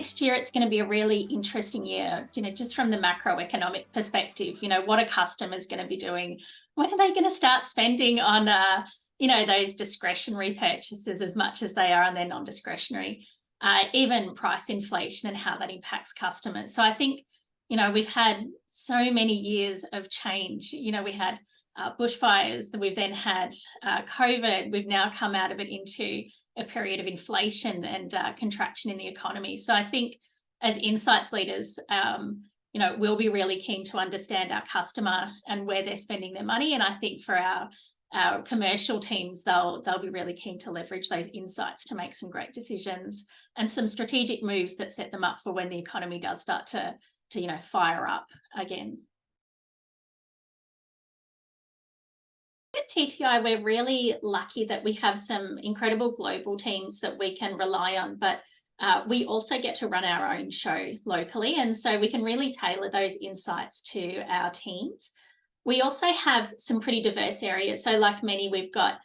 next year it's going to be a really interesting year, just from the macroeconomic perspective. What are customers going to be doing? When are they going to start spending on, those discretionary purchases as much as they are on their non-discretionary? Even price inflation and how that impacts customers. So I think, we've had so many years of change. We had bushfires, we've then had COVID, we've now come out of it into a period of inflation and contraction in the economy. So I think as insights leaders, we'll be really keen to understand our customer and where they're spending their money. And I think for our commercial teams, they'll be really keen to leverage those insights to make some great decisions and some strategic moves that set them up for when the economy does start to fire up again. At TTI, we're really lucky that we have some incredible global teams that we can rely on, but we also get to run our own show locally, and so we can really tailor those insights to our teams. We also have some pretty diverse areas. So like many, we've got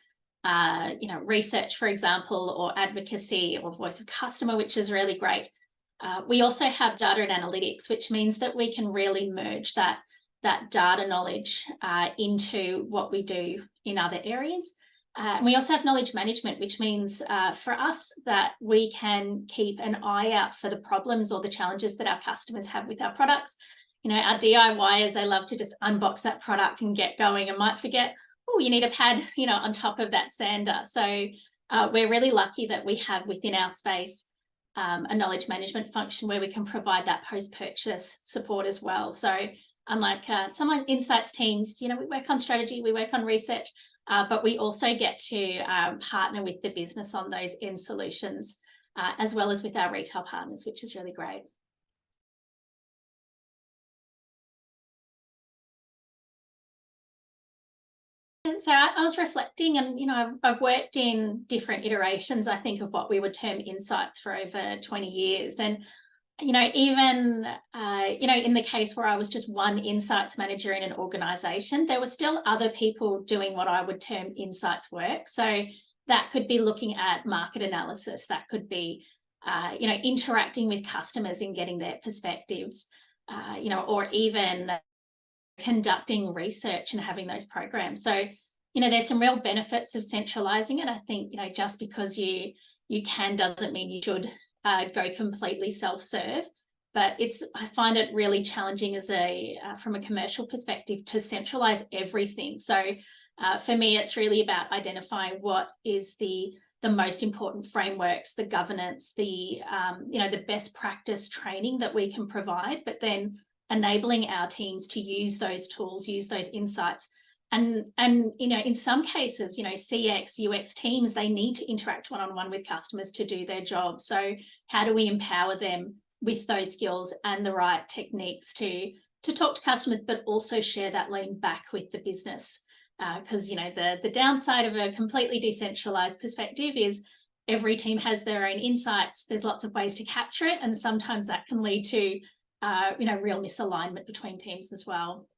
research, for example, or advocacy or voice of customer, which is really great. We also have data and analytics, which means that we can really merge that data knowledge into what we do in other areas. And we also have knowledge management, which means for us that we can keep an eye out for the problems or the challenges that our customers have with our products. Our DIYers, they love to just unbox that product and get going and might forget, oh, you need a pad, on top of that sander. So we're really lucky that we have within our space a knowledge management function where we can provide that post-purchase support as well. So unlike some insights teams, we work on strategy, we work on research, but we also get to partner with the business on those end solutions, as well as with our retail partners, which is really great. And so I was reflecting, and I've worked in different iterations, I think, of what we would term insights for over 20 years. And even in the case where I was just one insights manager in an organization, there were still other people doing what I would term insights work. So that could be looking at market analysis, that could be interacting with customers and getting their perspectives, or even conducting research and having those programs. So there's some real benefits of centralizing it. I think just because you can doesn't mean you should go completely self-serve, but I find it really challenging as from a commercial perspective to centralize everything. So for me, it's really about identifying what is the most important frameworks, the governance, the best practice training that we can provide, but then enabling our teams to use those tools, use those insights. And in some cases, CX, UX teams, they need to interact one-on-one with customers to do their job. So how do we empower them with those skills and the right techniques to talk to customers, but also share that learning back with the business? Because, the downside of a completely decentralized perspective is every team has their own insights. There's lots of ways to capture it. And sometimes that can lead to, real misalignment between teams as well.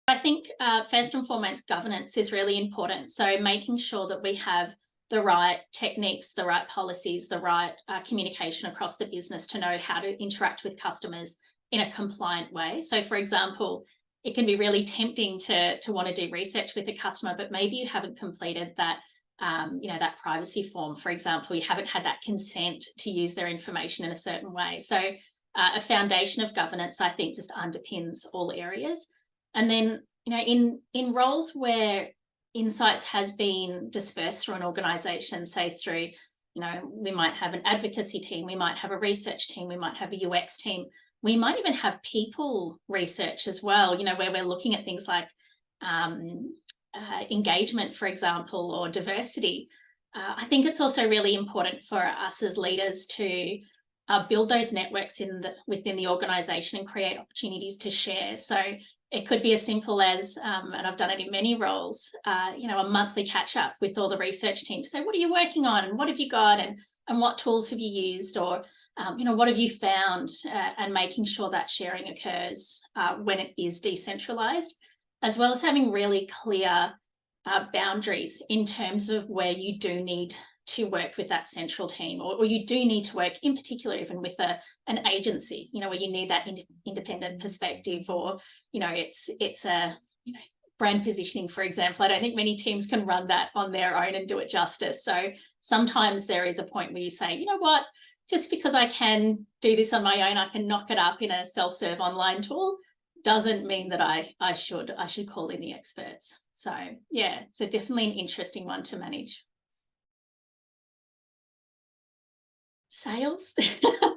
I think first and foremost, governance is really important. So making sure that we have the right techniques, the right policies, the right communication across the business to know how to interact with customers in a compliant way. So for example, it can be really tempting to want to do research with a customer, but maybe you haven't completed that that privacy form, for example. You haven't had that consent to use their information in a certain way. So a foundation of governance, I think, just underpins all areas. And then, in roles where insights has been dispersed through an organisation, say through, we might have an advocacy team, we might have a research team, we might have a UX team, we might even have people research as well, where we're looking at things like engagement, for example, or diversity. I think it's also really important for us as leaders to build those networks within the organisation and create opportunities to share. So it could be as simple as, and I've done it in many roles, a monthly catch up with all the research team to say, what are you working on and what have you got and what tools have you used, or what have you found, and making sure that sharing occurs when it is decentralized, as well as having really clear boundaries in terms of where you do need to work with that central team, or you do need to work in particular even with an agency, where you need that independent perspective, or, it's a, brand positioning, for example. I don't think many teams can run that on their own and do it justice. So sometimes there is a point where you say, you know what, just because I can do this on my own, I can knock it up in a self-serve online tool, doesn't mean that I should call in the experts. So yeah, it's definitely an interesting one to manage. Sales,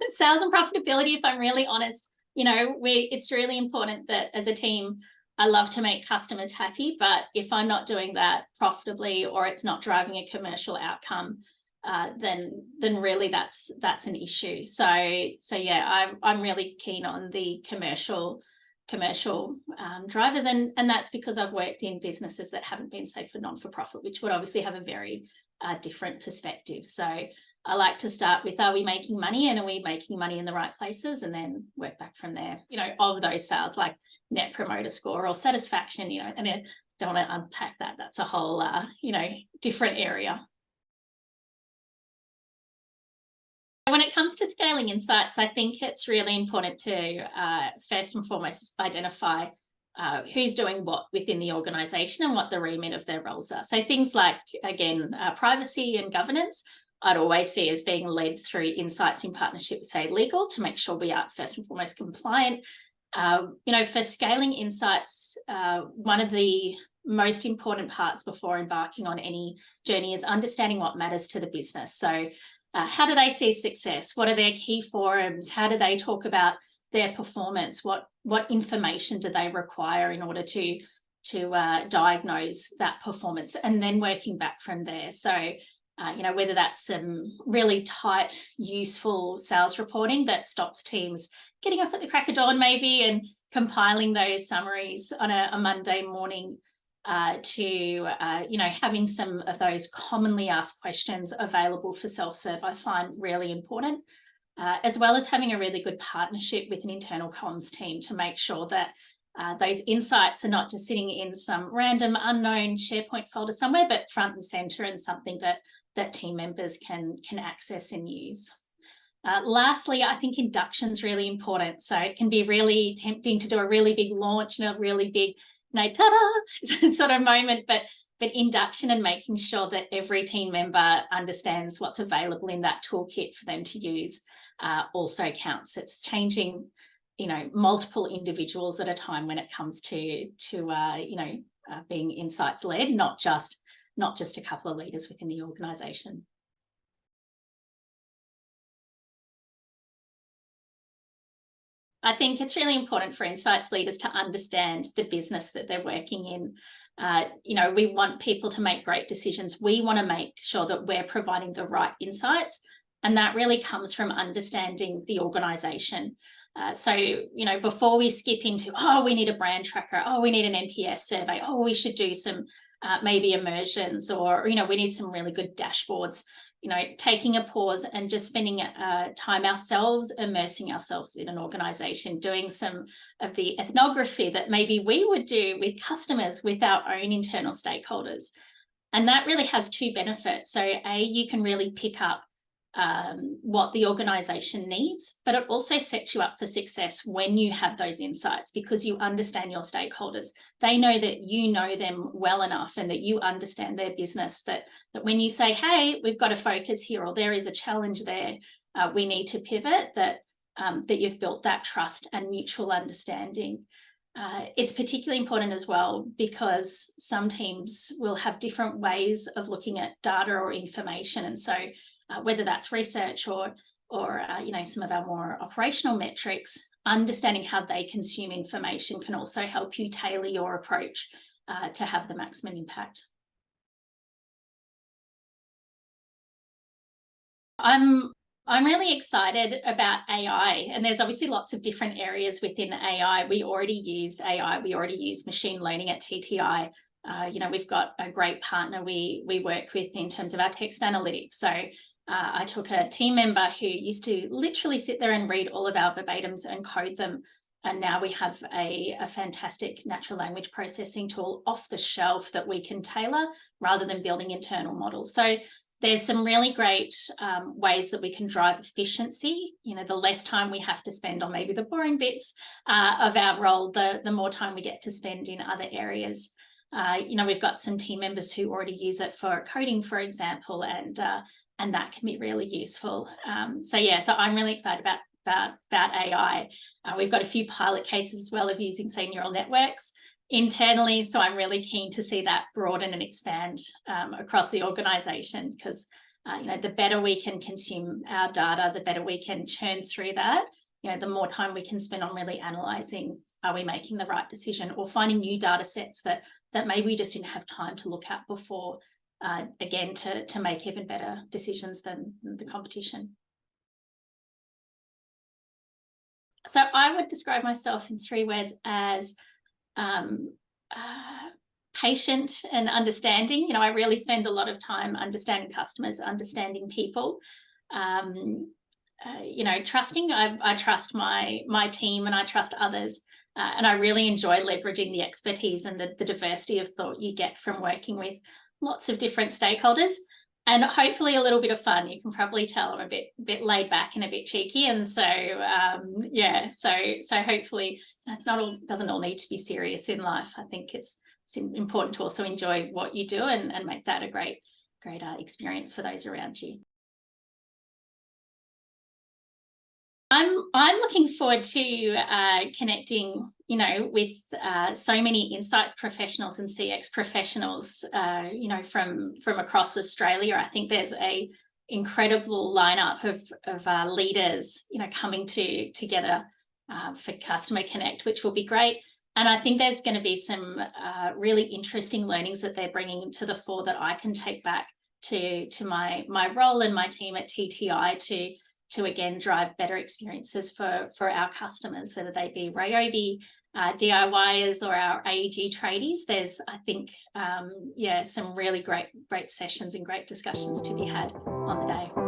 sales and profitability, if I'm really honest, it's really important that as a team, I love to make customers happy, but if I'm not doing that profitably, or it's not driving a commercial outcome, then really that's an issue. So yeah, I'm really keen on the commercial drivers, and that's because I've worked in businesses that haven't been, say, for non-for-profit, which would obviously have a very different perspective. So I like to start with, are we making money, and are we making money in the right places, and then work back from there, of those sales, like net promoter score or satisfaction, and I don't want to unpack that. That's a whole, different area. When it comes to scaling insights, I think it's really important to first and foremost identify who's doing what within the organisation and what the remit of their roles are. So things like, again, privacy and governance, I'd always see as being led through insights in partnership with, say, legal, to make sure we are first and foremost compliant. For scaling insights, one of the most important parts before embarking on any journey is understanding what matters to the business. So how do they see success? What are their key forums? How do they talk about their performance? What information do they require in order to diagnose that performance? And then working back from there. So, whether that's some really tight, useful sales reporting that stops teams getting up at the crack of dawn maybe and compiling those summaries on a Monday morning, to having some of those commonly asked questions available for self-serve, I find really important, as well as having a really good partnership with an internal comms team to make sure that those insights are not just sitting in some random unknown SharePoint folder somewhere, but front and center, and something that team members can access and use. Lastly, I think induction is really important. So it can be really tempting to do a really big launch and a really big, ta-da sort of moment, but induction and making sure that every team member understands what's available in that toolkit for them to use also counts. It's changing, multiple individuals at a time when it comes to being insights led, not just a couple of leaders within the organisation. I think it's really important for insights leaders to understand the business that they're working in. We want people to make great decisions. We want to make sure that we're providing the right insights, and that really comes from understanding the organisation. Before we skip into, we need a brand tracker, we need an NPS survey, we should do some maybe immersions, or, we need some really good dashboards, taking a pause and just spending time ourselves, immersing ourselves in an organisation, doing some of the ethnography that maybe we would do with customers, with our own internal stakeholders. And that really has two benefits. So you can really pick up what the organisation needs, but it also sets you up for success when you have those insights, because you understand your stakeholders. They know that you know them well enough, and that you understand their business, that when you say, hey, we've got a focus here, or there is a challenge there, we need to pivot, that you've built that trust and mutual understanding. It's particularly important as well because some teams will have different ways of looking at data or information, and so whether that's research or some of our more operational metrics, understanding how they consume information can also help you tailor your approach to have the maximum impact. I'm really excited about AI, and there's obviously lots of different areas within AI. We already use AI, we already use machine learning at TTI. We've got a great partner we work with in terms of our text analytics. So I took a team member who used to literally sit there and read all of our verbatims and code them And now we have a fantastic natural language processing tool off the shelf that we can tailor rather than building internal models. So there's some really great ways that we can drive efficiency. You know, the less time we have to spend on maybe the boring bits of our role, the more time we get to spend in other areas. You know, we've got some team members who already use it for coding, for example, and that can be really useful. So I'm really excited about AI. We've got a few pilot cases as well of using, say, neural networks internally. So I'm really keen to see that broaden and expand across the organisation, because you know, the better we can consume our data, the better we can churn through that. You know, the more time we can spend on really analysing, are we making the right decision, or finding new data sets that maybe we just didn't have time to look at before, again, to make even better decisions than the competition. So I would describe myself in 3 words as patient and understanding. You know, I really spend a lot of time understanding customers, understanding people. You know, trusting. I trust my team, and I trust others. And I really enjoy leveraging the expertise and the diversity of thought you get from working with lots of different stakeholders, and hopefully a little bit of fun. You can probably tell I'm a bit laid back and a bit cheeky, and so so hopefully doesn't all need to be serious in life. I think it's important to also enjoy what you do and make that a great experience for those around you. I'm looking forward to connecting, you know, with so many insights professionals and CX professionals, you know, from across Australia. I think there's a incredible lineup of leaders, you know, coming together for Customer Connect, which will be great. And I think there's going to be some really interesting learnings that they're bringing to the fore that I can take back to my role and my team at TTI to again drive better experiences for our customers, whether they be Ryobi DIYers or our AEG tradies. There's, I think, some really great sessions and great discussions to be had on the day.